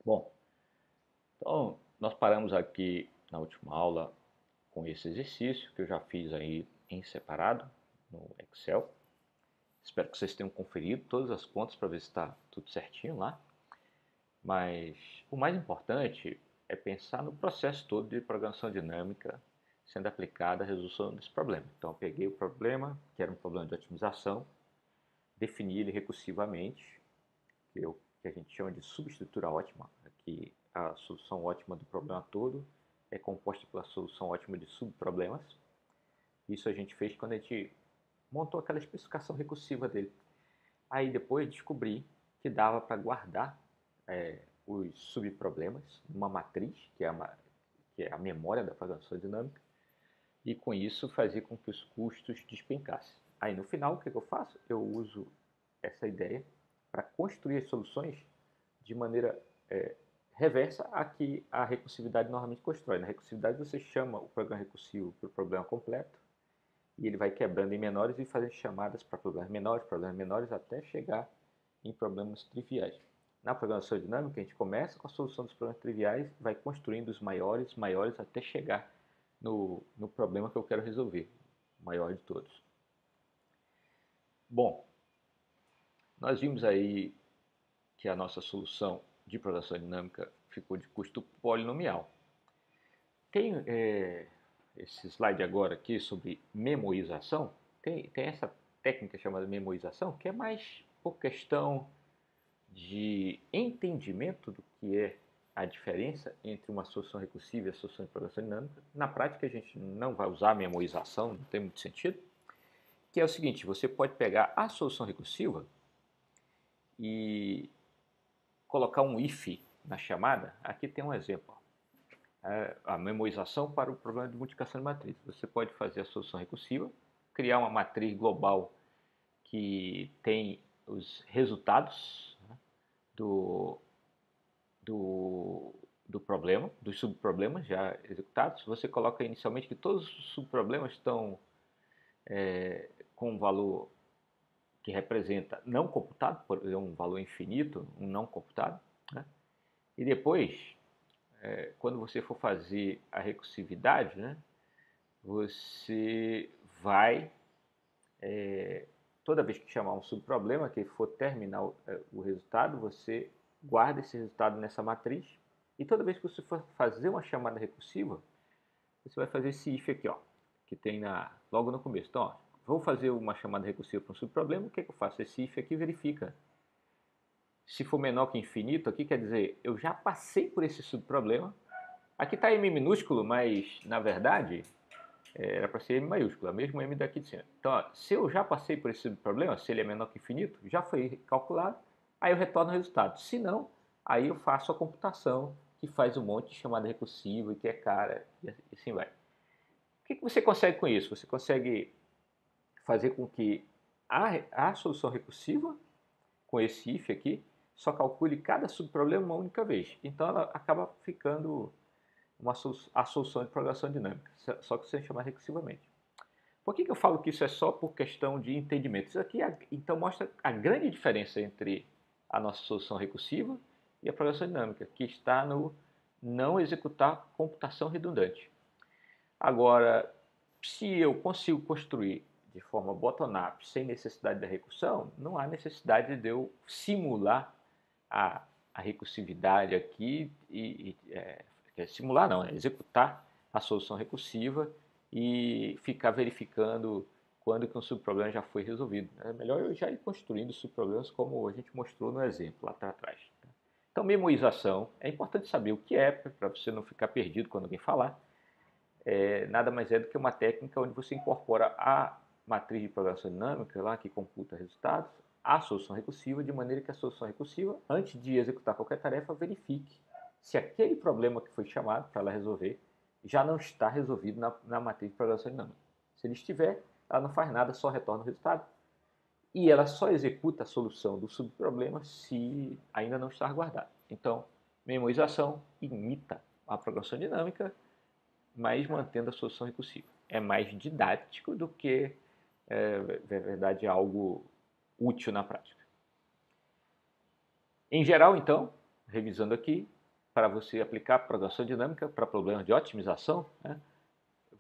Bom, então nós paramos aqui na última aula com esse exercício que eu já fiz aí em separado no Excel. Espero que vocês tenham conferido todas as contas para ver se está tudo certinho lá. Mas o mais importante é pensar no processo todo de programação dinâmica sendo aplicada à resolução desse problema. Então eu peguei o problema, que era um problema de otimização, defini ele recursivamente, que a gente chama de subestrutura ótima, que a solução ótima do problema todo é composta pela solução ótima de subproblemas. Isso a gente fez quando a gente montou aquela especificação recursiva dele. Aí depois descobri que dava para guardar os subproblemas numa matriz, que é a memória da programação dinâmica, e com isso fazer com que os custos despencassem. Aí no final, o que eu faço? Eu uso essa ideia para construir as soluções de maneira reversa a que a recursividade normalmente constrói. Na recursividade você chama o programa recursivo para o problema completo e ele vai quebrando em menores e fazendo chamadas para problemas menores, até chegar em problemas triviais. Na programação dinâmica, a gente começa com a solução dos problemas triviais, vai construindo os maiores, até chegar no problema que eu quero resolver, o maior de todos. Bom, nós vimos aí que a nossa solução de programação dinâmica ficou de custo polinomial. Tem esse slide agora aqui sobre memorização, tem essa técnica chamada memorização, que é mais por questão de entendimento do que é a diferença entre uma solução recursiva e a solução de programação dinâmica. Na prática a gente não vai usar a memorização, não tem muito sentido, que é o seguinte: você pode pegar a solução recursiva e colocar um if na chamada. Aqui tem um exemplo. A memorização para o problema de multiplicação de matriz. Você pode fazer a solução recursiva, criar uma matriz global que tem os resultados, né, do problema, dos subproblemas já executados. Você coloca inicialmente que todos os subproblemas estão com um valor que representa não computado, por exemplo, um valor infinito, um não computado, né? E depois, quando você for fazer a recursividade, né, você vai, toda vez que chamar um subproblema, que for terminar o resultado, você guarda esse resultado nessa matriz, e toda vez que você for fazer uma chamada recursiva, você vai fazer esse if aqui, ó, que tem logo no começo. Então, ó, vou fazer uma chamada recursiva para um subproblema, o que eu faço? Esse if aqui verifica. Se for menor que infinito, aqui quer dizer, eu já passei por esse subproblema. Aqui está M minúsculo, mas na verdade era para ser M maiúsculo, mesmo M daqui de cima. Então, ó, se eu já passei por esse subproblema, se ele é menor que infinito, já foi calculado, aí eu retorno o resultado. Se não, aí eu faço a computação que faz um monte de chamada recursiva e que é cara, e assim vai. O que você consegue com isso? Você consegue fazer com que a solução recursiva, com esse if aqui, só calcule cada subproblema uma única vez. Então ela acaba ficando a solução de programação dinâmica, só que você chama recursivamente. Por que eu falo que isso é só por questão de entendimento? Isso aqui então mostra a grande diferença entre a nossa solução recursiva e a programação dinâmica, que está no não executar computação redundante. Agora, se eu consigo construir de forma bottom-up, sem necessidade da recursão, não há necessidade de eu simular a recursividade aqui, simular não, executar a solução recursiva e ficar verificando quando que um subproblema já foi resolvido. É melhor eu já ir construindo subproblemas como a gente mostrou no exemplo lá atrás. Então, memorização, é importante saber o que é, para você não ficar perdido quando alguém falar. Nada mais é do que uma técnica onde você incorpora a matriz de programação dinâmica, lá que computa resultados, a solução recursiva, de maneira que a solução recursiva, antes de executar qualquer tarefa, verifique se aquele problema que foi chamado para ela resolver já não está resolvido na matriz de programação dinâmica. Se ele estiver, ela não faz nada, só retorna o resultado. E ela só executa a solução do subproblema se ainda não está guardado. Então, memorização imita a programação dinâmica, mas mantendo a solução recursiva. É mais didático do que, na verdade, algo útil na prática. Em geral, então, revisando aqui, para você aplicar programação dinâmica para problemas de otimização, né,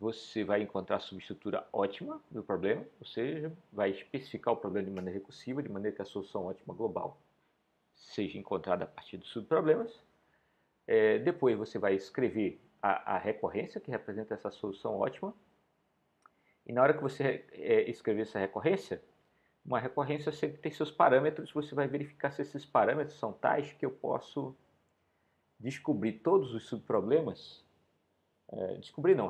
você vai encontrar a subestrutura ótima do problema, ou seja, vai especificar o problema de maneira recursiva, de maneira que a solução ótima global seja encontrada a partir dos subproblemas. Depois você vai escrever a recorrência que representa essa solução ótima. E na hora que você escrever essa recorrência, uma recorrência sempre tem seus parâmetros, você vai verificar se esses parâmetros são tais que eu posso descobrir todos os subproblemas,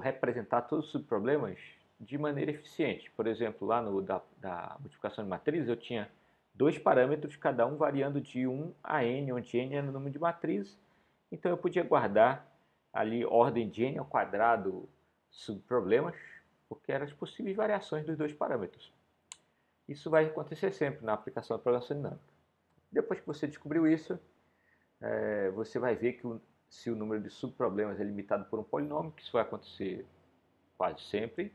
representar todos os subproblemas de maneira eficiente. Por exemplo, lá no da multiplicação de matrizes eu tinha 2 parâmetros, cada um variando de 1 a n, onde n era o número de matrizes. Então eu podia guardar ali ordem de n ao quadrado subproblemas, porque eram as possíveis variações dos 2 parâmetros. Isso vai acontecer sempre na aplicação da programação dinâmica. Depois que você descobriu isso, você vai ver que se o número de subproblemas é limitado por um polinômio, que isso vai acontecer quase sempre,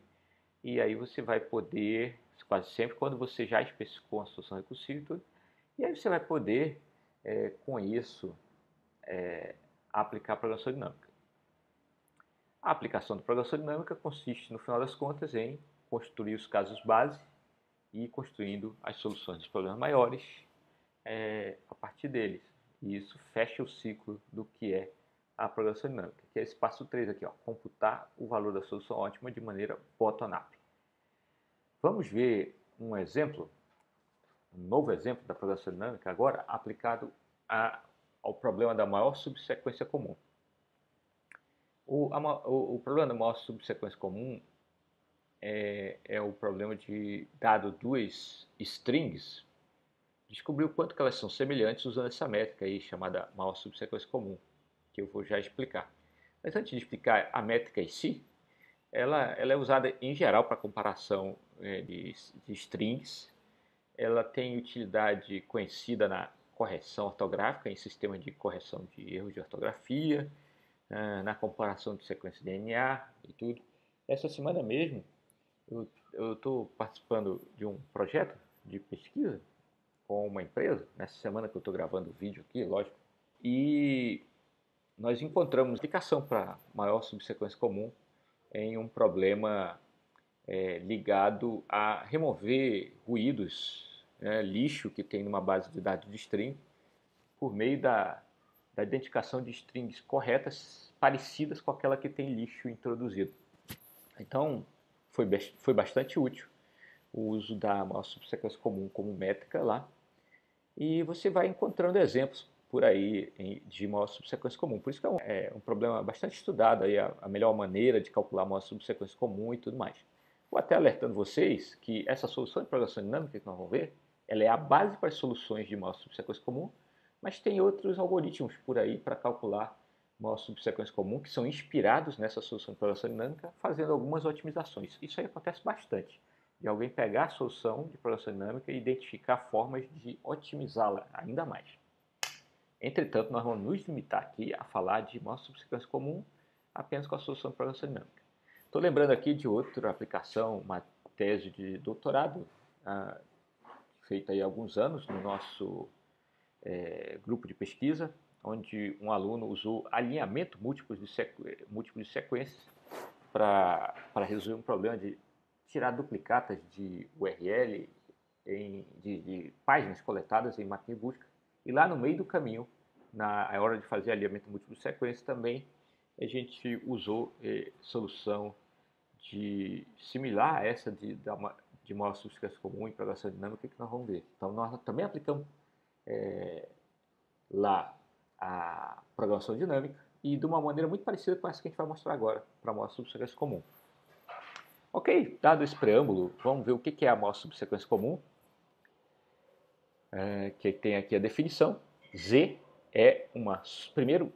e aí você vai poder, quase sempre, quando você já especificou uma solução recursiva e tudo, e aí você vai poder, com isso, aplicar a programação dinâmica. A aplicação da programação dinâmica consiste, no final das contas, em construir os casos base e construindo as soluções dos problemas maiores a partir deles. E isso fecha o ciclo do que é a programação dinâmica, que é esse passo 3 aqui, ó, computar o valor da solução ótima de maneira bottom-up. Vamos ver um exemplo, um novo exemplo da programação dinâmica agora aplicado ao problema da maior subsequência comum. O problema da maior subsequência comum é o problema de, dado 2 strings, descobrir o quanto que elas são semelhantes usando essa métrica aí chamada maior subsequência comum, que eu vou já explicar. Mas antes de explicar a métrica em si, ela é usada em geral para comparação de strings. Ela tem utilidade conhecida na correção ortográfica, em sistemas de correção de erros de ortografia, na comparação de sequência de DNA e tudo. Essa semana mesmo, eu estou participando de um projeto de pesquisa com uma empresa, nessa semana que eu estou gravando o vídeo aqui, lógico, e nós encontramos aplicação para maior subsequência comum em um problema ligado a remover ruídos, lixo que tem numa base de dados de string, por meio da identificação de strings corretas, parecidas com aquela que tem lixo introduzido. Então, foi bastante útil o uso da maior subsequência comum como métrica lá, e você vai encontrando exemplos por aí de maior subsequência comum. Por isso que é um problema bastante estudado, aí, a melhor maneira de calcular a maior subsequência comum e tudo mais. Vou até alertando vocês que essa solução de programação dinâmica que nós vamos ver, ela é a base para as soluções de maior subsequência comum, mas tem outros algoritmos por aí para calcular maior subsequência comum que são inspirados nessa solução de programação dinâmica, fazendo algumas otimizações. Isso aí acontece bastante, de alguém pegar a solução de programação dinâmica e identificar formas de otimizá-la ainda mais. Entretanto, nós vamos nos limitar aqui a falar de maior subsequência comum apenas com a solução de programação dinâmica. Estou lembrando aqui de outra aplicação, uma tese de doutorado, feita aí há alguns anos no nosso grupo de pesquisa, onde um aluno usou alinhamento múltiplo de sequências para resolver um problema de tirar duplicatas de URL de páginas coletadas em máquina de busca. E lá no meio do caminho, na hora de fazer alinhamento múltiplo de sequências também, a gente usou solução similar a essa de maior subsequência comum em programação dinâmica que nós vamos ver. Então nós também aplicamos lá a programação dinâmica e de uma maneira muito parecida com essa que a gente vai mostrar agora para a maior subsequência comum. Ok, dado esse preâmbulo, vamos ver o que é a maior subsequência comum, que tem aqui a definição. Z é uma... Primeiro,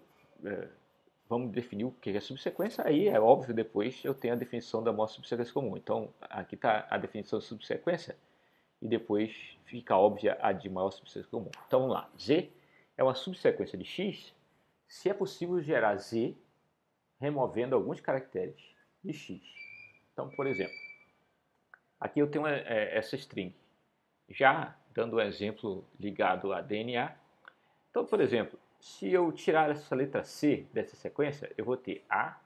vamos definir o que é subsequência, aí é óbvio, depois eu tenho a definição da maior subsequência comum. Então, aqui está a definição de subsequência e depois fica óbvia a de maior subsequência comum. Então, vamos lá. Z é uma subsequência de x se é possível gerar Z removendo alguns caracteres de x. Então, por exemplo, aqui eu tenho essa string. Já dando um exemplo ligado a DNA. Então, por exemplo, Se eu tirar essa letra C dessa sequência, eu vou ter A,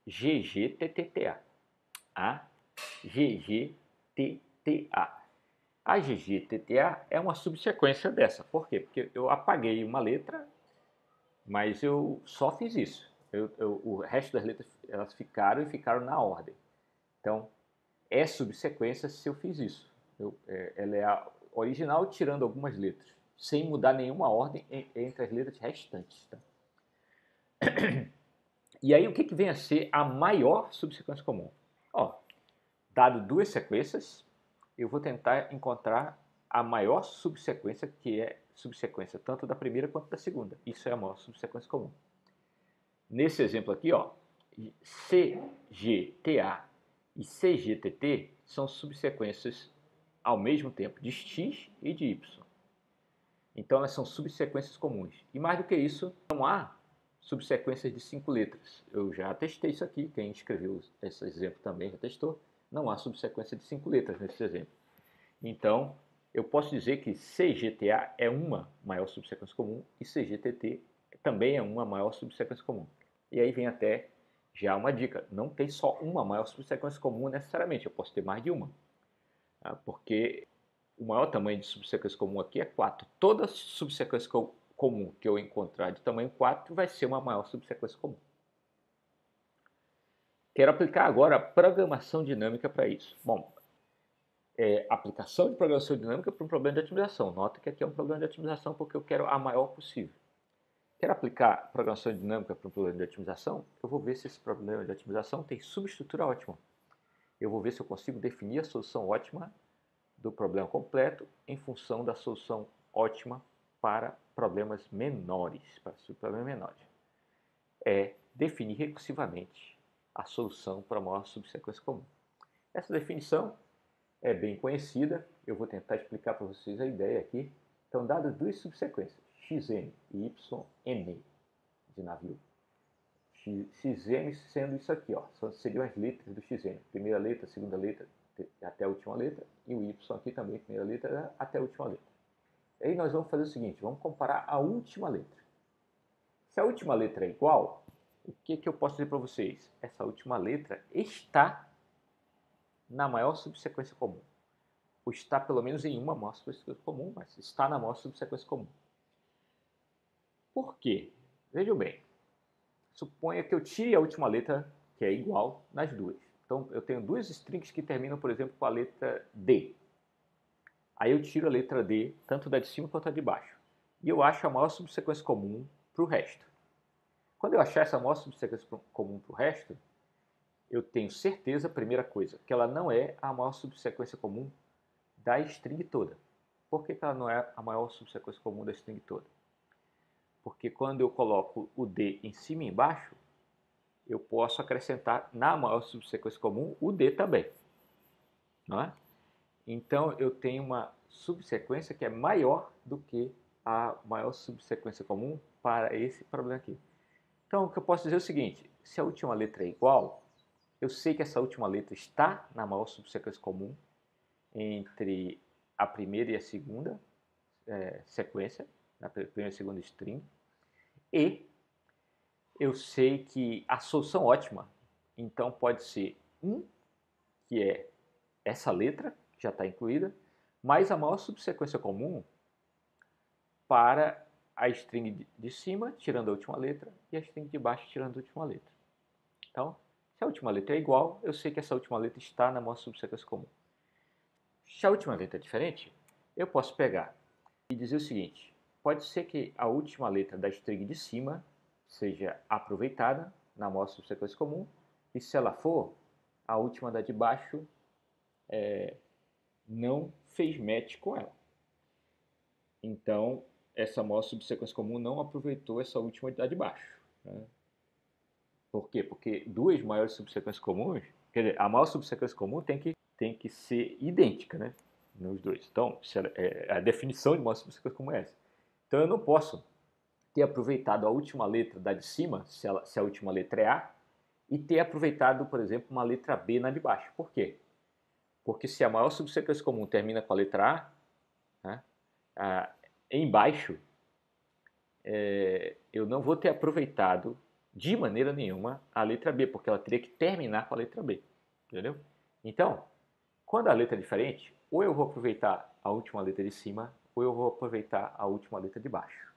G, G, T, T, T, A. A, G, G, T, T, A. A G, G, T, T, A é uma subsequência dessa. Por quê? Porque eu apaguei uma letra, mas eu só fiz isso. O resto das letras elas ficaram na ordem. Então, é subsequência se eu fiz isso. Ela é a original tirando algumas letras, sem mudar nenhuma ordem entre as letras restantes. Tá? E aí, o que vem a ser a maior subsequência comum? Ó, dado duas sequências, eu vou tentar encontrar a maior subsequência, que é subsequência tanto da primeira quanto da segunda. Isso é a maior subsequência comum. Nesse exemplo aqui, ó, CGTA e CGTT são subsequências ao mesmo tempo de X e de Y. Então elas são subsequências comuns. E mais do que isso, não há subsequências de 5 letras. Eu já testei isso aqui, quem escreveu esse exemplo também já testou. Não há subsequência de 5 letras nesse exemplo. Então, eu posso dizer que CGTA é uma maior subsequência comum e CGTT também é uma maior subsequência comum. E aí vem até já uma dica, não tem só uma maior subsequência comum necessariamente, eu posso ter mais de uma. Porque o maior tamanho de subsequência comum aqui é 4. Toda subsequência comum que eu encontrar de tamanho 4 vai ser uma maior subsequência comum. Quero aplicar agora a programação dinâmica para isso. Bom, aplicação de programação dinâmica para um problema de otimização. Nota que aqui é um problema de otimização porque eu quero a maior possível. Quero aplicar programação dinâmica para um problema de otimização, eu vou ver se esse problema de otimização tem subestrutura ótima. Eu vou ver se eu consigo definir a solução ótima do problema completo em função da solução ótima para problemas menores, para subproblemas menores. É definir recursivamente a solução para a maior subsequência comum. Essa definição é bem conhecida, eu vou tentar explicar para vocês a ideia aqui. Então, dadas duas subsequências, xn e yn de navio, xn sendo isso aqui, ó, seriam as letras do xn, primeira letra, segunda letra, até a última letra, e o y aqui também, primeira letra até a última letra. E aí nós vamos fazer o seguinte, vamos comparar a última letra. Se a última letra é igual, o que eu posso dizer para vocês? Essa última letra está na maior subsequência comum. Ou está pelo menos em uma maior subsequência comum, mas está na maior subsequência comum. Por quê? Vejam bem, suponha que eu tire a última letra que é igual nas duas. Então, eu tenho duas strings que terminam, por exemplo, com a letra D. Aí eu tiro a letra D, tanto da de cima quanto da de baixo. E eu acho a maior subsequência comum para o resto. Quando eu achar essa maior subsequência comum para o resto, eu tenho certeza, primeira coisa, que ela não é a maior subsequência comum da string toda. Por que ela não é a maior subsequência comum da string toda? Porque quando eu coloco o D em cima e embaixo, eu posso acrescentar na maior subsequência comum o D também. Não é? Então, eu tenho uma subsequência que é maior do que a maior subsequência comum para esse problema aqui. Então, o que eu posso dizer é o seguinte, se a última letra é igual, eu sei que essa última letra está na maior subsequência comum entre a primeira e a segunda sequência, a primeira e a segunda string, e eu sei que a solução ótima, então pode ser 1, que é essa letra, que já está incluída, mais a maior subsequência comum para a string de cima, tirando a última letra, e a string de baixo, tirando a última letra. Então, se a última letra é igual, eu sei que essa última letra está na maior subsequência comum. Se a última letra é diferente, eu posso pegar e dizer o seguinte, pode ser que a última letra da string de cima seja aproveitada na maior subsequência comum, e se ela for, a última da de baixo não fez match com ela. Então, essa maior subsequência comum não aproveitou essa última da de baixo. Né? Por quê? Porque duas maiores subsequências comuns, quer dizer, a maior subsequência comum tem que ser idêntica, né? Nos dois. Então, a definição de maior subsequência comum é essa. Então, eu não posso ter aproveitado a última letra da de cima, se a última letra é A, e ter aproveitado, por exemplo, uma letra B na de baixo. Por quê? Porque se a maior subsequência comum termina com a letra A, né, embaixo eu não vou ter aproveitado de maneira nenhuma a letra B, porque ela teria que terminar com a letra B, entendeu? Então, quando a letra é diferente, ou eu vou aproveitar a última letra de cima, ou eu vou aproveitar a última letra de baixo,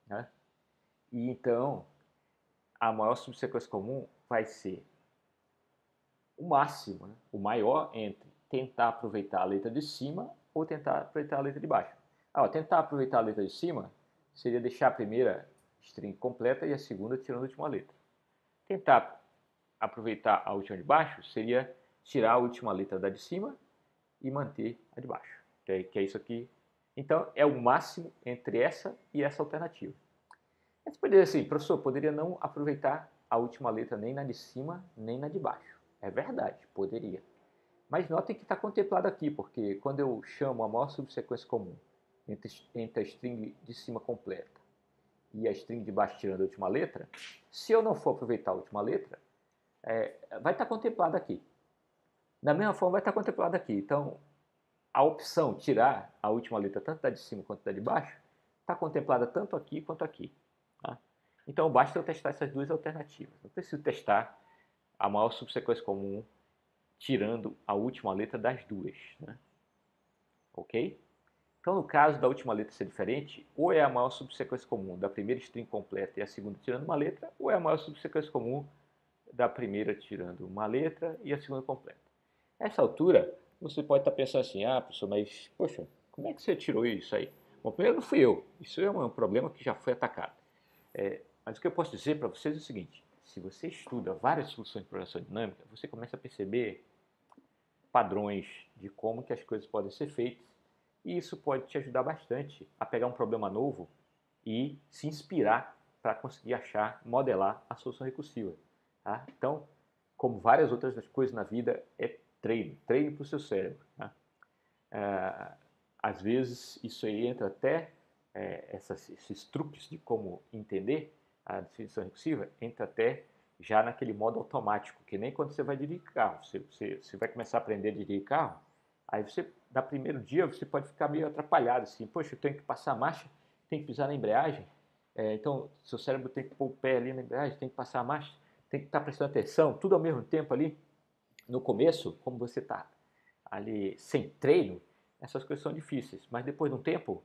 né? E então, a maior subsequência comum vai ser o máximo, né? O maior entre tentar aproveitar a letra de cima ou tentar aproveitar a letra de baixo. Tentar aproveitar a letra de cima seria deixar a primeira string completa e a segunda tirando a última letra. Tentar aproveitar a última de baixo seria tirar a última letra da de cima e manter a de baixo, que é isso aqui. Então, é o máximo entre essa e essa alternativa. Você poderia dizer assim, professor, poderia não aproveitar a última letra nem na de cima, nem na de baixo. É verdade, poderia. Mas notem que está contemplado aqui, porque quando eu chamo a maior subsequência comum entre a string de cima completa e a string de baixo tirando a última letra, se eu não for aproveitar a última letra, vai estar contemplado aqui. Da mesma forma, vai estar contemplado aqui. Então, a opção tirar a última letra tanto da de cima quanto da de baixo está contemplada tanto aqui quanto aqui. Tá? Então, basta eu testar essas duas alternativas. Eu preciso testar a maior subsequência comum tirando a última letra das duas. Né? Ok? Então, no caso da última letra ser diferente, ou é a maior subsequência comum da primeira string completa e a segunda tirando uma letra, ou é a maior subsequência comum da primeira tirando uma letra e a segunda completa. Nessa altura, você pode estar pensando assim, professor, mas, poxa, como é que você tirou isso aí? Bom, primeiro não fui eu, isso é um problema que já foi atacado. Mas o que eu posso dizer para vocês é o seguinte, se você estuda várias soluções de programação dinâmica, você começa a perceber padrões de como que as coisas podem ser feitas, e isso pode te ajudar bastante a pegar um problema novo e se inspirar para conseguir achar, modelar a solução recursiva. Tá? Então, como várias outras coisas na vida, é treino para o seu cérebro. Tá? Às vezes, isso aí entra até, esses truques de como entender a definição recursiva, entra até já naquele modo automático, que nem quando você vai dirigir carro. Você vai começar a aprender a dirigir carro, aí você, no primeiro dia, você pode ficar meio atrapalhado, assim, poxa, eu tenho que passar a marcha, tenho que pisar na embreagem, então seu cérebro tem que pôr o pé ali na embreagem, tem que passar a marcha, tem que estar prestando atenção, tudo ao mesmo tempo ali. No começo, como você está ali sem treino, essas coisas são difíceis, mas depois de um tempo,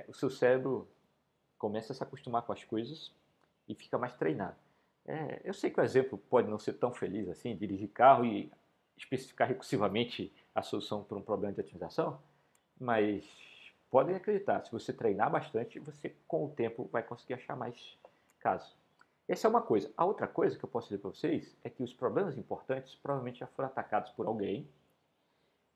o seu cérebro começa a se acostumar com as coisas e fica mais treinado. Eu sei que o exemplo pode não ser tão feliz assim, dirigir carro e especificar recursivamente a solução para um problema de otimização, mas podem acreditar, se você treinar bastante, você com o tempo vai conseguir achar mais casos. Essa é uma coisa. A outra coisa que eu posso dizer para vocês é que os problemas importantes provavelmente já foram atacados por alguém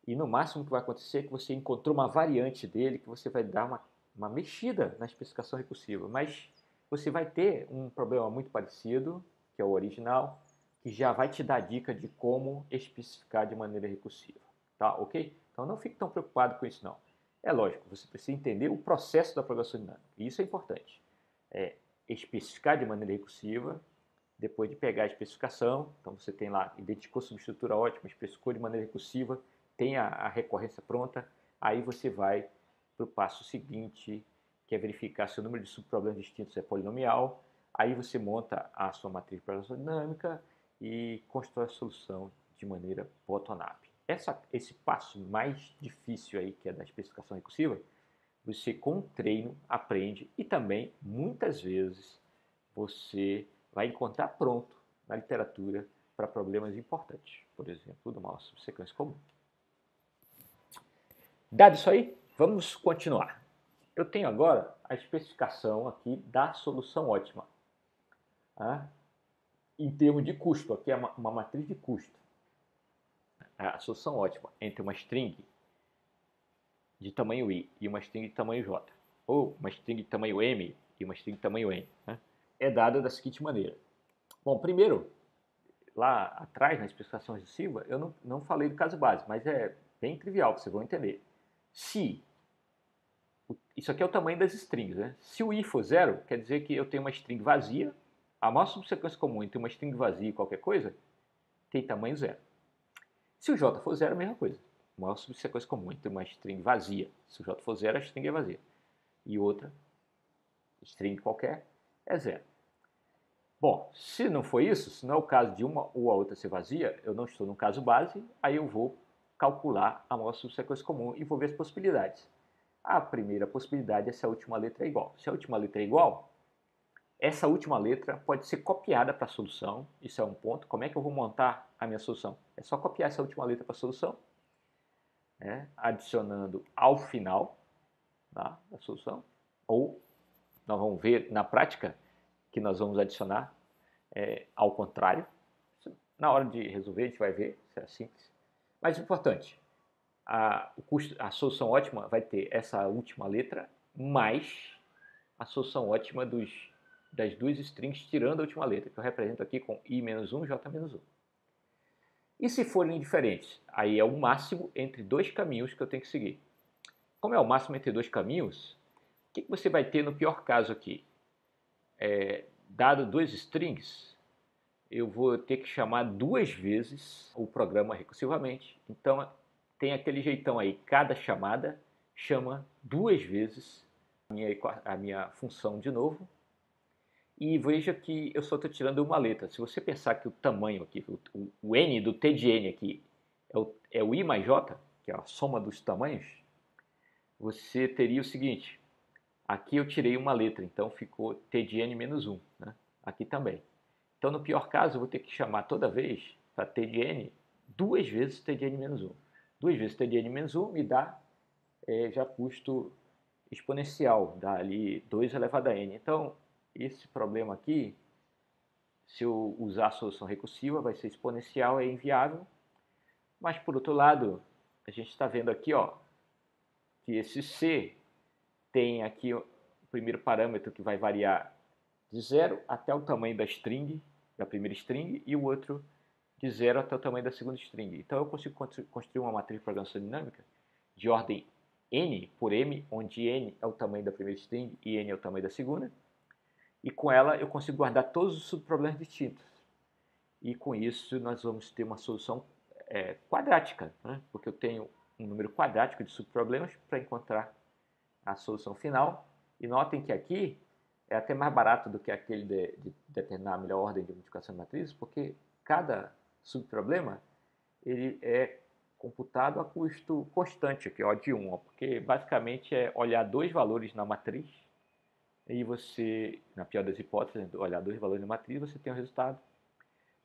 e no máximo que vai acontecer é que você encontrou uma variante dele que você vai dar uma mexida na especificação recursiva, mas você vai ter um problema muito parecido, que é o original, que já vai te dar dica de como especificar de maneira recursiva, tá? Ok? Então não fique tão preocupado com isso não. É lógico, você precisa entender o processo da programação dinâmica, e isso é importante. Especificar de maneira recursiva, depois de pegar a especificação, então você tem lá, identificou subestrutura ótima, especificou de maneira recursiva, tem a recorrência pronta, aí você vai para o passo seguinte, que é verificar se o número de subproblemas distintos é polinomial, aí você monta a sua matriz de programação dinâmica e constrói a solução de maneira bottom-up. Esse passo mais difícil aí, que é da especificação recursiva, você com treino aprende e também, muitas vezes, você vai encontrar pronto na literatura para problemas importantes, por exemplo, de uma subsequência comum. Dado isso aí, vamos continuar. Eu tenho agora a especificação aqui da solução ótima. Tá? Em termos de custo, aqui é uma matriz de custo. A solução ótima entre uma string de tamanho i e uma string de tamanho j, ou uma string de tamanho m e uma string de tamanho n, né? É dada da seguinte maneira. Bom, primeiro, lá atrás, na especificação recursiva, eu não falei do caso base, mas é bem trivial, vocês vão entender. Se isso aqui é o tamanho das strings, né? Se o i for 0, quer dizer que eu tenho uma string vazia, a maior subsequência comum entre uma string vazia e qualquer coisa tem tamanho 0. Se o j for 0, a mesma coisa. A maior subsequência comum entre uma string vazia, se o j for 0, a string é vazia, e outra string qualquer, é 0. Bom, se não for isso, se não é o caso de uma ou a outra ser vazia, eu não estou no caso base, aí eu vou calcular a maior subsequência comum e vou ver as possibilidades. A primeira possibilidade é se a última letra é igual. Se a última letra é igual, essa última letra pode ser copiada para a solução, isso é um ponto. Como é que eu vou montar a minha solução? É só copiar essa última letra para a solução, né, adicionando ao final, tá, da solução, ou nós vamos ver na prática que nós vamos adicionar ao contrário. Na hora de resolver a gente vai ver, isso é simples. Mas importante, a solução ótima vai ter essa última letra mais a solução ótima das duas strings tirando a última letra, que eu represento aqui com i-1, j-1. E se forem diferentes? Aí é o máximo entre dois caminhos que eu tenho que seguir. Como é o máximo entre dois caminhos, o que você vai ter no pior caso aqui? Dado duas strings, eu vou ter que chamar duas vezes o programa recursivamente. Então tem aquele jeitão aí, cada chamada chama duas vezes a minha função de novo. E veja que eu só estou tirando uma letra. Se você pensar que o tamanho aqui, o n do t de n aqui é o i mais j, que é a soma dos tamanhos, você teria o seguinte, aqui eu tirei uma letra, então ficou t de n menos 1, né? Aqui também. Então no pior caso eu vou ter que chamar toda vez para t de n duas vezes t de n menos 1. Duas vezes t de n menos 1 me dá já custo exponencial, dá ali 2 elevado a n. Então esse problema aqui, se eu usar a solução recursiva, vai ser exponencial, é inviável. Mas, por outro lado, a gente está vendo aqui que esse C tem aqui o primeiro parâmetro que vai variar de 0 até o tamanho da string, da primeira string, e o outro de 0 até o tamanho da segunda string. Então, eu consigo construir uma matriz de programação dinâmica de ordem n por m, onde n é o tamanho da primeira string e n é o tamanho da segunda. E com ela eu consigo guardar todos os subproblemas distintos. E com isso nós vamos ter uma solução quadrática, né? Porque eu tenho um número quadrático de subproblemas para encontrar a solução final. E notem que aqui é até mais barato do que aquele de determinar a melhor ordem de multiplicação de matrizes, porque cada subproblema ele é computado a custo constante, que é O de 1, porque basicamente é olhar dois valores na matriz. E você, na pior das hipóteses, olhar dois valores na matriz, você tem o resultado.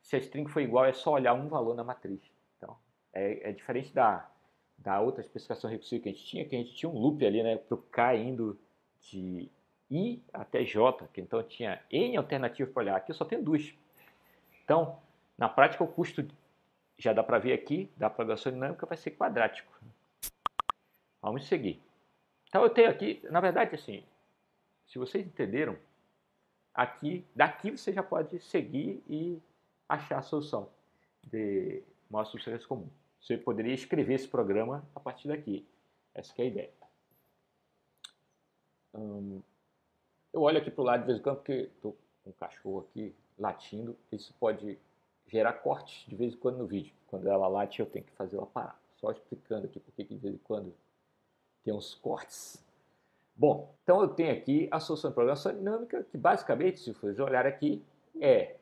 Se a string for igual, é só olhar um valor na matriz. Então, é diferente da outra especificação recursiva que a gente tinha um loop ali, né, para o K indo de I até J, que então tinha N alternativas para olhar. Aqui eu só tenho duas. Então, na prática, o custo, já dá para ver aqui, da programação dinâmica vai ser quadrático. Vamos seguir. Então, eu tenho aqui, na verdade, assim, se vocês entenderam, daqui você já pode seguir e achar a solução de maior subsequência comum. Você poderia escrever esse programa a partir daqui. Essa que é a ideia. Eu olho aqui para o lado de vez em quando porque estou com um cachorro aqui latindo. Isso pode gerar cortes de vez em quando no vídeo. Quando ela late eu tenho que fazer ela parar. Só explicando aqui porque de vez em quando tem uns cortes. Bom, então eu tenho aqui a solução de programação dinâmica, que basicamente, se você olhar aqui, é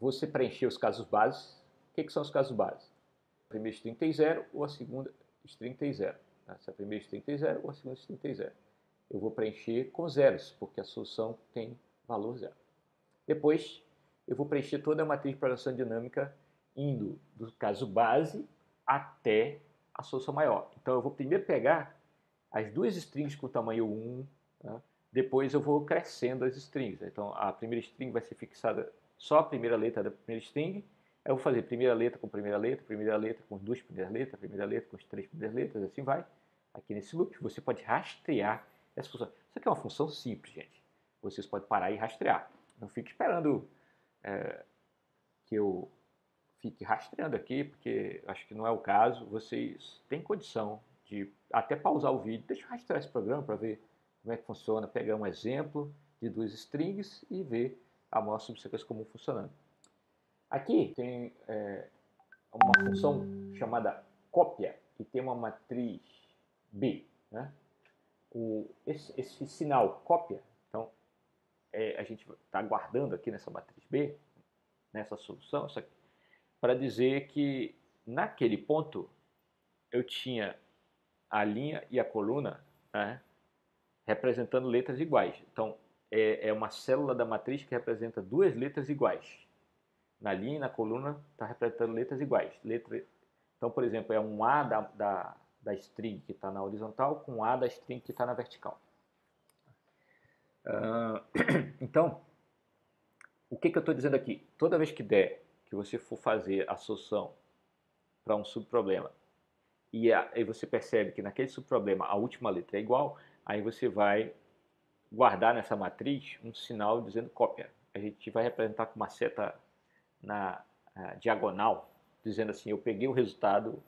você preencher os casos bases. O que são os casos bases? A primeira string tem 0 ou a segunda string tem 0. Se a primeira string tem 0 ou a segunda string tem 0. Eu vou preencher com zeros, porque a solução tem valor 0. Depois, eu vou preencher toda a matriz de programação dinâmica indo do caso base até a solução maior. Então, eu vou primeiro pegar as duas strings com tamanho 1, tá? Depois eu vou crescendo as strings. Então, a primeira string vai ser fixada só a primeira letra da primeira string. Eu vou fazer primeira letra com primeira letra com duas primeiras letras, primeira letra com as três primeiras letras, assim vai. Aqui nesse loop, você pode rastrear essa função. Isso aqui é uma função simples, gente. Vocês podem parar e rastrear. Não fique esperando que eu fique rastreando aqui, porque acho que não é o caso. Vocês têm condição de até pausar o vídeo. Deixa eu rastrear esse programa para ver como é que funciona. Pegar um exemplo de duas strings e ver a maior subsequência comum funcionando. Aqui tem uma função chamada cópia e tem uma matriz B, né? Esse sinal cópia, então a gente está guardando aqui nessa matriz B, nessa solução, para dizer que naquele ponto eu tinha a linha e a coluna, né, representando letras iguais. Então, é uma célula da matriz que representa duas letras iguais. Na linha e na coluna está representando letras iguais. Então, por exemplo, é um A da string que está na horizontal com um A da string que está na vertical. Então, o que eu estou dizendo aqui? Toda vez que você for fazer a solução para um subproblema e você percebe que naquele subproblema a última letra é igual, aí você vai guardar nessa matriz um sinal dizendo cópia. A gente vai representar com uma seta na diagonal, dizendo assim, eu peguei o resultado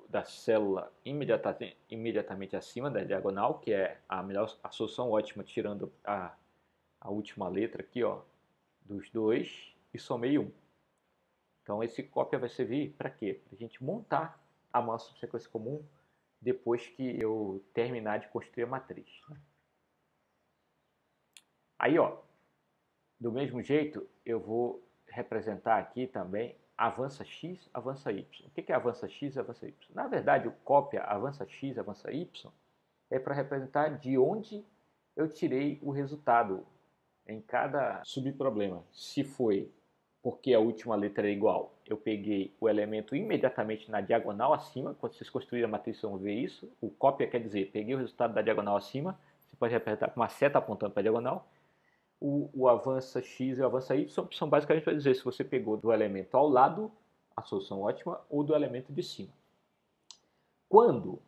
da célula imediatamente acima da diagonal, que é a solução ótima, tirando a última letra aqui, ó, dos dois, e somei 1. Então, esse cópia vai servir para quê? Para a gente montar a maior subsequência comum depois que eu terminar de construir a matriz. Aí, ó, do mesmo jeito, eu vou representar aqui também avança x, avança y. O que é avança x, avança y? Na verdade, o cópia avança x, avança y é para representar de onde eu tirei o resultado em cada subproblema. Se foi porque a última letra é igual, eu peguei o elemento imediatamente na diagonal acima. Quando vocês construírem a matriz, vocês vão ver isso. O cópia quer dizer, peguei o resultado da diagonal acima. Você pode representar com uma seta apontando para a diagonal. O avança x e o avança y são basicamente para dizer se você pegou do elemento ao lado, a solução ótima, ou do elemento de cima. Quando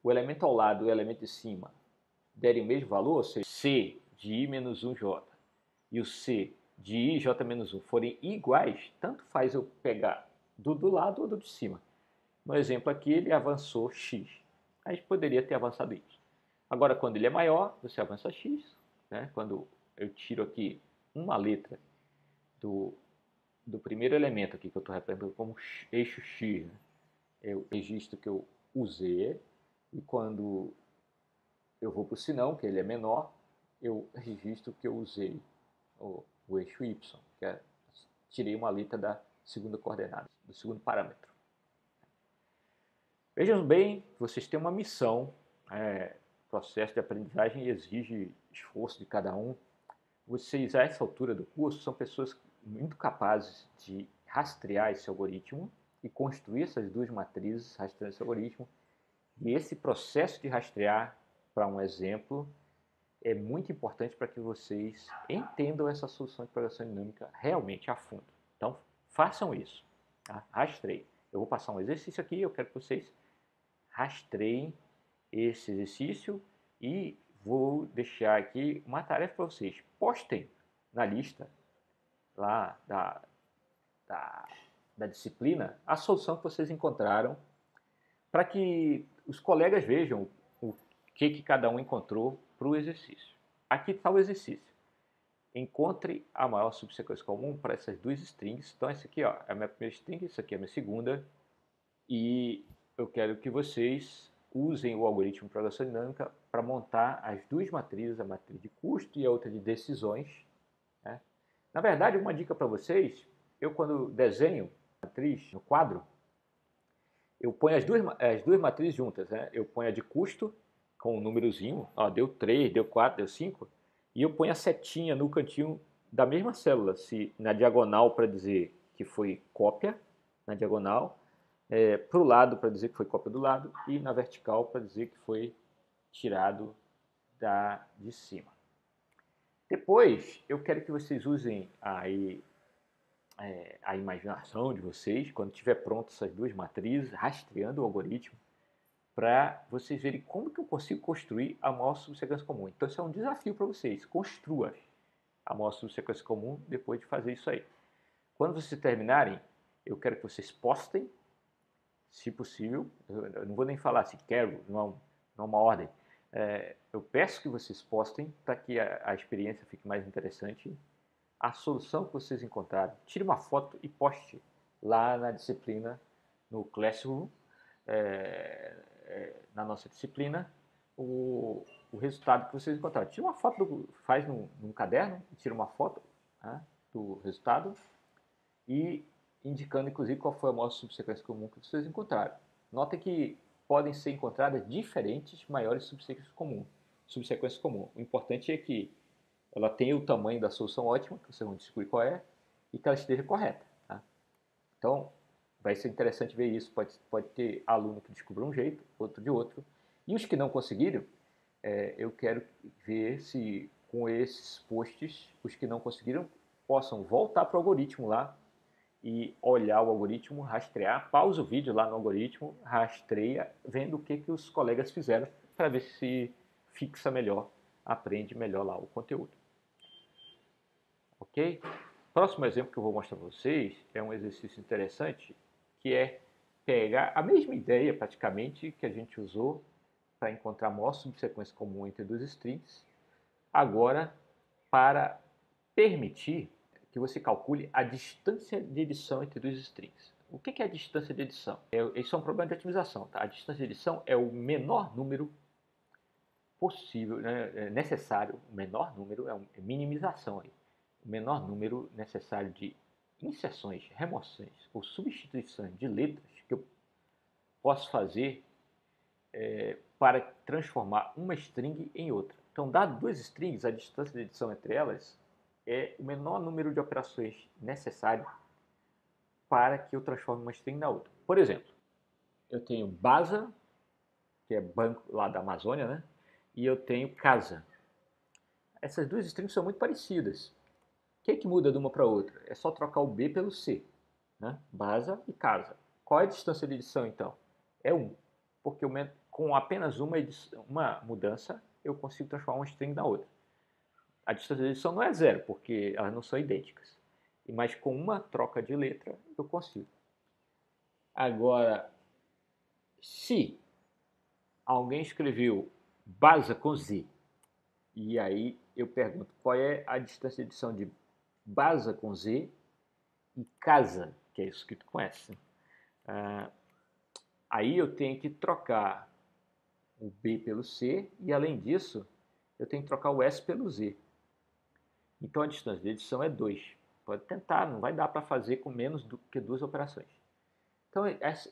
o elemento ao lado e o elemento de cima derem o mesmo valor, ou seja, c de i menos 1j e o c de i j menos 1 forem iguais, tanto faz eu pegar do lado ou do de cima. No exemplo aqui, ele avançou x. A gente poderia ter avançado y. Agora, quando ele é maior, você avança x. Né? Quando eu tiro aqui uma letra do primeiro elemento aqui, que eu estou representando como eixo x, né? Eu registro que eu usei, e quando eu vou para o sinão, que ele é menor, eu registro que eu usei o eixo y, que tirei uma letra da segunda coordenada, do segundo parâmetro. Vejam bem, vocês têm uma missão, o processo de aprendizagem exige esforço de cada um. Vocês, a essa altura do curso, são pessoas muito capazes de rastrear esse algoritmo e construir essas duas matrizes rastreando esse algoritmo. E esse processo de rastrear, para um exemplo, é muito importante para que vocês entendam essa solução de programação dinâmica realmente a fundo. Então, façam isso. Tá? Rastreiem. Eu vou passar um exercício aqui, eu quero que vocês rastreiem esse exercício e vou deixar aqui uma tarefa para vocês. Postem na lista lá da disciplina a solução que vocês encontraram, para que os colegas vejam o que cada um encontrou para o exercício. Aqui está o exercício. Encontre a maior subsequência comum para essas duas strings. Então, essa aqui, ó, é a minha primeira string, isso aqui é a minha segunda. E eu quero que vocês usem o algoritmo de programação dinâmica para montar as duas matrizes, a matriz de custo e a outra de decisões. Né? Na verdade, uma dica para vocês, eu quando desenho a matriz no quadro, eu ponho as duas matrizes juntas. Né? Eu ponho a de custo com um númerozinho, ó, deu 3, deu 4, deu 5, e eu ponho a setinha no cantinho da mesma célula, se na diagonal para dizer que foi cópia, na diagonal, para o lado para dizer que foi cópia do lado, e na vertical para dizer que foi tirado de cima. Depois, eu quero que vocês usem aí a imaginação de vocês, quando tiver pronto essas duas matrizes, rastreando o algoritmo, para vocês verem como que eu consigo construir a maior subsequência comum. Então, isso é um desafio para vocês. Construa a maior subsequência comum depois de fazer isso aí. Quando vocês terminarem, eu quero que vocês postem, se possível. Eu não vou nem falar se quero, não é uma ordem. Eu peço que vocês postem para que a experiência fique mais interessante. A solução que vocês encontraram, tire uma foto e poste lá na disciplina, no Classroom, na nossa disciplina, o resultado que vocês encontraram. Tira uma foto, faz num caderno, tira uma foto, né, do resultado e indicando, inclusive, qual foi a maior subsequência comum que vocês encontraram. Notem que podem ser encontradas diferentes maiores subsequências comuns. O importante é que ela tenha o tamanho da solução ótima, que vocês vão descobrir qual é, e que ela esteja correta. Tá? Então, vai ser interessante ver isso. Pode ter aluno que descobriu um jeito, outro de outro. E os que não conseguiram, eu quero ver se com esses posts, os que não conseguiram possam voltar para o algoritmo lá e olhar o algoritmo, rastrear, pausa o vídeo lá no algoritmo, rastreia, vendo o que os colegas fizeram para ver se fixa melhor, aprende melhor lá o conteúdo. Ok? Próximo exemplo que eu vou mostrar para vocês é um exercício interessante, que é pegar a mesma ideia praticamente que a gente usou para encontrar a maior subsequência comum entre duas strings, agora para permitir que você calcule a distância de edição entre duas strings. O que é a distância de edição? Isso é um problema de otimização. Tá? A distância de edição é o menor número possível, né, necessário, o menor número é minimização aí. O menor número necessário de inserções, remoções ou substituições de letras que eu posso fazer para transformar uma string em outra. Então, dado duas strings, a distância de edição entre elas é o menor número de operações necessário para que eu transforme uma string na outra. Por exemplo, eu tenho Baza, que é banco lá da Amazônia, né? E eu tenho Casa. Essas duas strings são muito parecidas. O que muda de uma para outra? É só trocar o B pelo C, né? Baza e Casa. Qual é a distância de edição, então? É 1, porque com apenas uma mudança eu consigo transformar uma string na outra. A distância de edição não é 0, porque elas não são idênticas. Mas com uma troca de letra eu consigo. Agora, se alguém escreveu Baza com Z, e aí eu pergunto qual é a distância de edição de Baza com Z e Casa, que é escrito com S. Aí eu tenho que trocar o B pelo C e, além disso, eu tenho que trocar o S pelo Z. Então a distância de edição é 2. Pode tentar, não vai dar para fazer com menos do que 2 operações. Então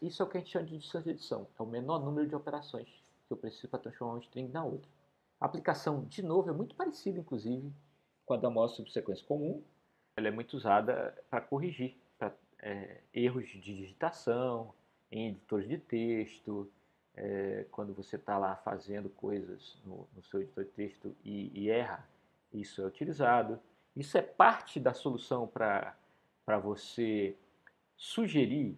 isso é o que a gente chama de distância de edição. É o menor número de operações que eu preciso para transformar uma string na outra. A aplicação, de novo, é muito parecida, inclusive, com a da maior subsequência comum. Ela é muito usada para corrigir erros de digitação, em editores de texto, quando você está lá fazendo coisas no seu editor de texto e erra, isso é utilizado. Isso é parte da solução para você sugerir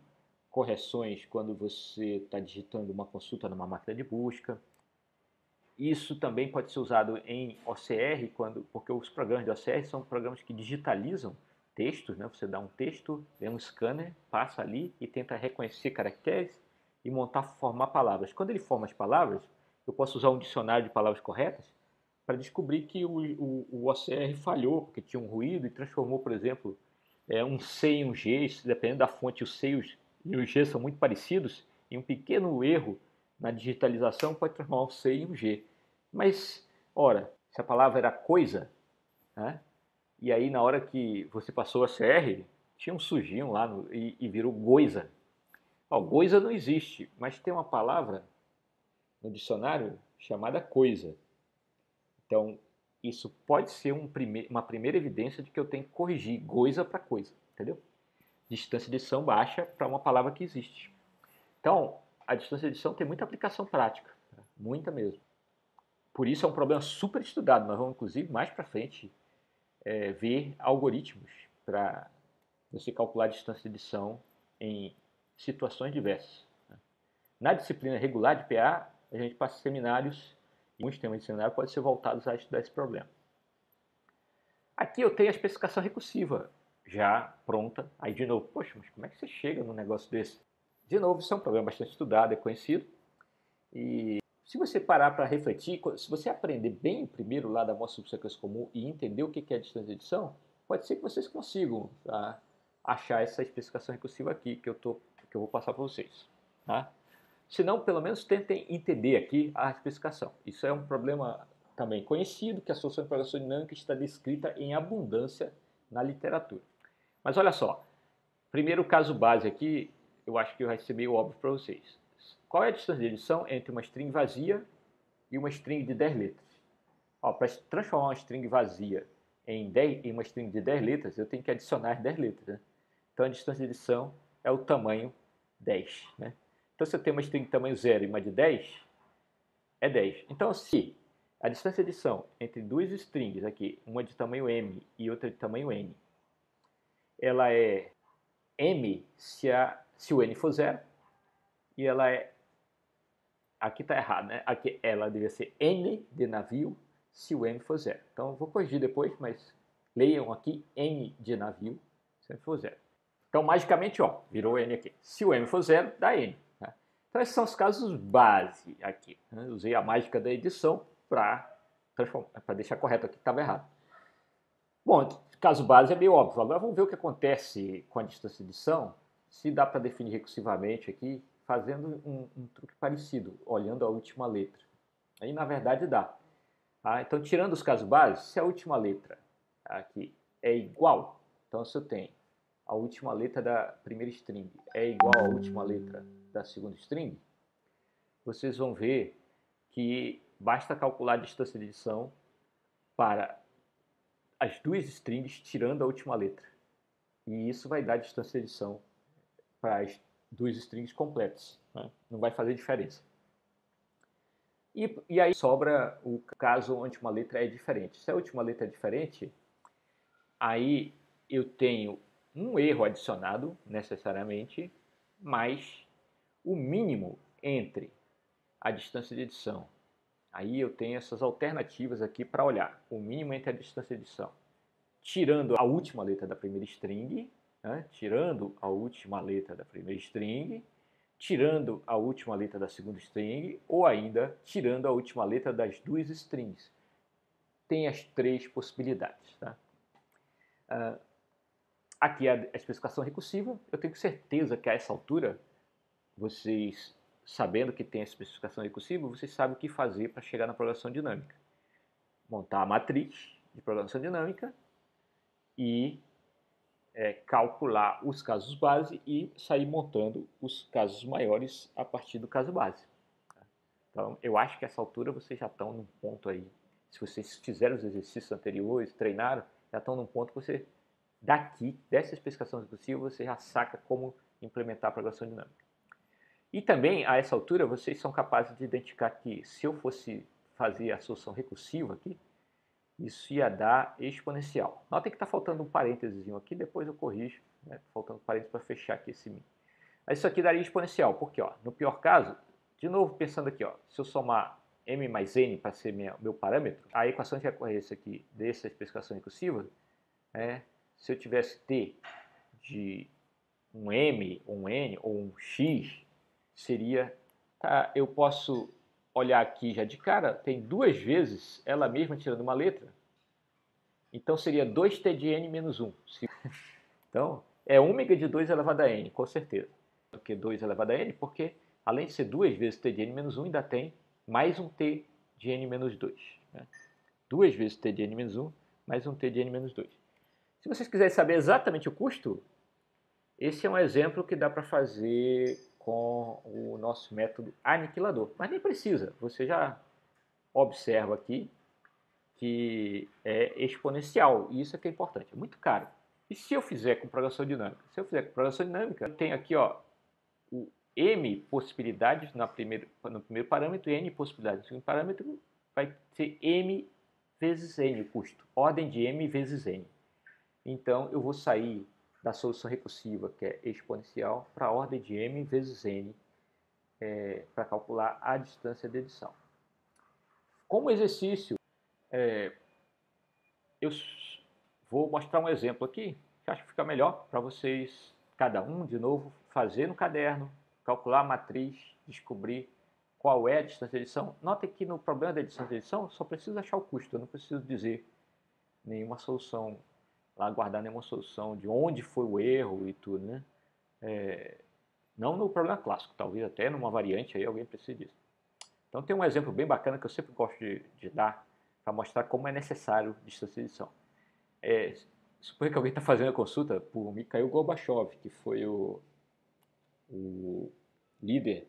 correções quando você está digitando uma consulta numa máquina de busca. Isso também pode ser usado em OCR, porque os programas de OCR são programas que digitalizam textos, né? Você dá um texto, vem um scanner, passa ali e tenta reconhecer caracteres e formar palavras. Quando ele forma as palavras, eu posso usar um dicionário de palavras corretas para descobrir que o OCR falhou, porque tinha um ruído e transformou, por exemplo, um C em um G, dependendo da fonte, o C e o G são muito parecidos, e um pequeno erro na digitalização pode transformar um C em um G. Mas, ora, se a palavra era coisa, né? E aí na hora que você passou a CR, tinha um sujinho lá e virou goiza. Goiza não existe, mas tem uma palavra no dicionário chamada coisa. Então, isso pode ser uma primeira evidência de que eu tenho que corrigir goiza para coisa, entendeu? Distância de edição baixa para uma palavra que existe. Então, a distância de edição tem muita aplicação prática, muita mesmo. Por isso é um problema super estudado. Nós vamos, inclusive, mais para frente, ver algoritmos para você calcular a distância de edição em situações diversas. Na disciplina regular de PA, a gente passa seminários, e muitos temas de seminário podem ser voltados a estudar esse problema. Aqui eu tenho a especificação recursiva já pronta. Aí, de novo, poxa, mas como é que você chega num negócio desse? De novo, isso é um problema bastante estudado, é conhecido. E se você parar para refletir, se você aprender bem primeiro lá da maior subsequência comum e entender o que é a distância de edição, pode ser que vocês consigam achar essa especificação recursiva aqui que eu vou passar para vocês. Tá? Se não, pelo menos tentem entender aqui a especificação. Isso é um problema também conhecido, que a solução de programação dinâmica está descrita em abundância na literatura. Mas olha só, primeiro caso base aqui, eu acho que vai ser meio óbvio para vocês. Qual é a distância de edição entre uma string vazia e uma string de 10 letras? Para transformar uma string vazia em uma string de 10 letras, eu tenho que adicionar as 10 letras. Né? Então a distância de edição é o tamanho 10. Né? Então se eu tenho uma string de tamanho 0 e uma de 10, é 10. Então se a distância de edição entre duas strings aqui, uma de tamanho m e outra de tamanho n, ela é m se o n for 0, e ela é, aqui está errado, né? Aqui ela deveria ser n de navio se o m for 0. Então eu vou corrigir depois, mas leiam aqui n de navio se o m for 0. Então magicamente, ó, virou n aqui. Se o m for 0, dá n. Tá? Então esses são os casos base aqui. Né? Usei a mágica da edição para deixar correto aqui que estava errado. Bom, caso base é meio óbvio. Agora vamos ver o que acontece com a distância de edição, se dá para definir recursivamente aqui, fazendo um truque parecido, olhando a última letra. Aí, na verdade, dá. Então, tirando os casos base, se a última letra aqui é igual, então se eu tenho a última letra da primeira string é igual à última letra da segunda string, vocês vão ver que basta calcular a distância de edição para as duas strings tirando a última letra. E isso vai dar distância de edição para as duas strings completas. Né? Não vai fazer diferença. E aí sobra o caso onde uma letra é diferente. Se a última letra é diferente, aí eu tenho um erro adicionado, necessariamente, mas o mínimo entre a distância de edição. Aí eu tenho essas alternativas aqui para olhar. O mínimo entre a distância de edição, tirando a última letra da primeira string, né? Tirando a última letra da primeira string, tirando a última letra da segunda string, ou ainda tirando a última letra das duas strings. Tem as três possibilidades. Tá? Aqui é a especificação recursiva. Eu tenho certeza que a essa altura, vocês, sabendo que tem a especificação recursiva, vocês sabem o que fazer para chegar na programação dinâmica. Montar a matriz de programação dinâmica e calcular os casos base e sair montando os casos maiores a partir do caso base. Então, eu acho que a essa altura vocês já estão num ponto aí. Se vocês fizeram os exercícios anteriores, treinaram, já estão num ponto que você, daqui, dessa especificação recursiva, você já saca como implementar a programação dinâmica. E também, a essa altura, vocês são capazes de identificar que se eu fosse fazer a solução recursiva aqui, isso ia dar exponencial. Notem que está faltando um parênteses aqui, depois eu corrijo, né? Faltando parênteses para fechar aqui esse mim. Mas isso aqui daria exponencial, porque ó, no pior caso, de novo pensando aqui, ó, se eu somar m mais n para ser meu parâmetro, a equação de recorrência aqui dessa especificação recursiva, se eu tivesse t de um m, um n ou um x, seria, eu posso olhar aqui já de cara, tem duas vezes ela mesma tirando uma letra, então seria 2t de n menos 1. Então, é ômega de 2 elevado a n, com certeza. Porque 2 elevado a n, porque além de ser duas vezes t de n menos 1, ainda tem mais um t de n menos 2. Né? Duas vezes t de n menos 1, mais um t de n menos 2. Se vocês quiserem saber exatamente o custo, esse é um exemplo que dá para fazer com o nosso método aniquilador. Mas nem precisa, você já observa aqui que é exponencial, e isso é que é importante, é muito caro. E se eu fizer com programação dinâmica? Se eu fizer com programação dinâmica, eu tenho aqui ó, o m possibilidades no primeiro parâmetro e n possibilidades no segundo parâmetro, vai ser m vezes n o custo, ordem de m vezes n. Então eu vou sair da solução recursiva, que é exponencial, para a ordem de m vezes n, para calcular a distância de edição. Como exercício, eu vou mostrar um exemplo aqui, que acho que fica melhor para vocês, cada um, de novo, fazer no caderno, calcular a matriz, descobrir qual é a distância de edição. Notem que no problema da distância de edição, só preciso achar o custo, eu não preciso dizer nenhuma solução, lá guardar nenhuma solução de onde foi o erro e tudo, né? Não no problema clássico, talvez até numa variante aí alguém precise disso. Então tem um exemplo bem bacana que eu sempre gosto de dar para mostrar como é necessário distância de edição. Suponha que alguém está fazendo a consulta por Mikhail Gorbachev, que foi o líder,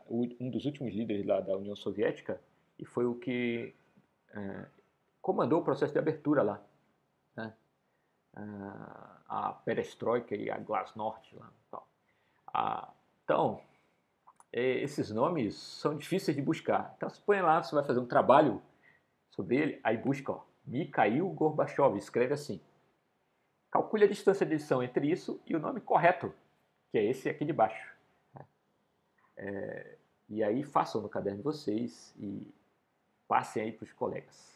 um dos últimos líderes lá da União Soviética e foi o que comandou o processo de abertura lá, né? A perestroika e a glasnost lá. Então, esses nomes são difíceis de buscar. Então, você põe lá, você vai fazer um trabalho sobre ele, aí busca, ó, Mikhail Gorbachev, escreve assim. Calcule a distância de edição entre isso e o nome correto, que é esse aqui de baixo. E aí façam no caderno de vocês e passem aí para os colegas.